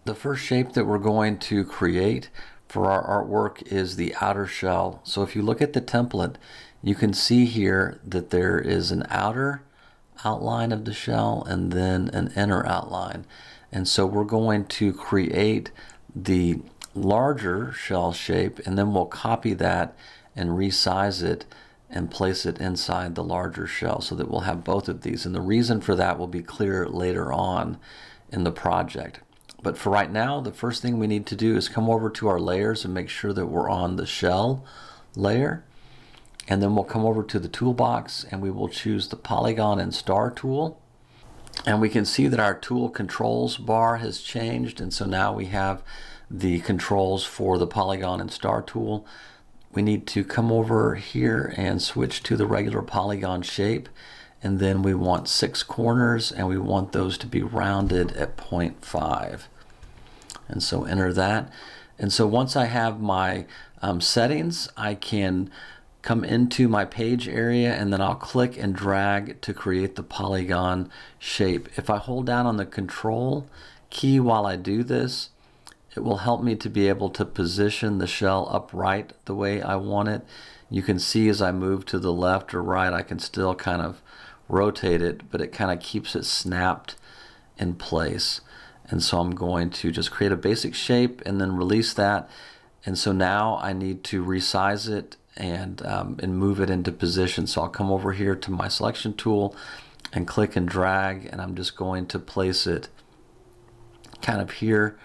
The first shape that we're going to create for our artwork is the outer shell. So if you look at the template, you can see here that there is an outer outline of the shell and then an inner outline. And so we're going to create the larger shell shape, and then we'll copy that and resize it and place it inside the larger shell so that we'll have both of these. And the reason for that will be clear later on in the project. But for right now, the first thing we need to do is come over to our layers and make sure that we're on the shell layer. And then we'll come over to the toolbox and we will choose the polygon and star tool. And we can see that our tool controls bar has changed. And so now we have the controls for the polygon and star tool. We need to come over here and switch to the regular polygon shape. And then we want 6 corners and we want those to be rounded at 0.5. And so enter that. And so once I have my settings, I can come into my page area and then I'll click and drag to create the polygon shape. If I hold down on the control key while I do this, it will help me to be able to position the shell upright the way I want it. You can see as I move to the left or right, I can still kind of rotate it, but it kind of keeps it snapped in place. And so I'm going to just create a basic shape and then release that. And so now I need to resize it and move it into position. So I'll come over here to my selection tool and click and drag, and I'm just going to place it kind of here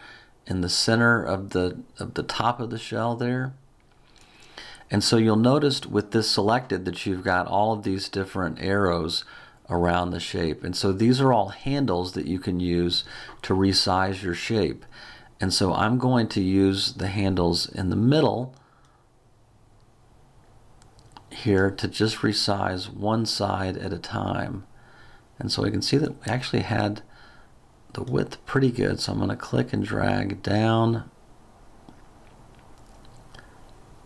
in the center of the top of the shell there. And so you'll notice with this selected that you've got all of these different arrows around the shape. And so these are all handles that you can use to resize your shape. And so I'm going to use the handles in the middle here to just resize one side at a time. And so I can see that we actually had the width pretty good. So I'm going to click and drag down,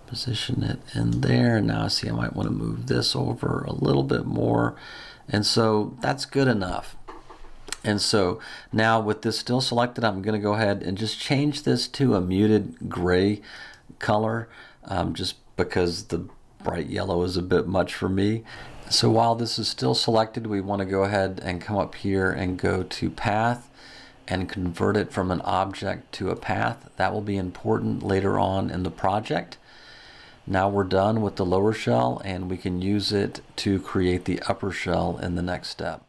position it in there. Now I see I might want to move this over a little bit more. And so that's good enough. And so now with this still selected, I'm going to go ahead and just change this to a muted gray color, just because the bright yellow is a bit much for me. So while this is still selected, we want to go ahead and come up here and go to path and convert it from an object to a path. That will be important later on in the project. Now we're done with the lower shell and we can use it to create the upper shell in the next step.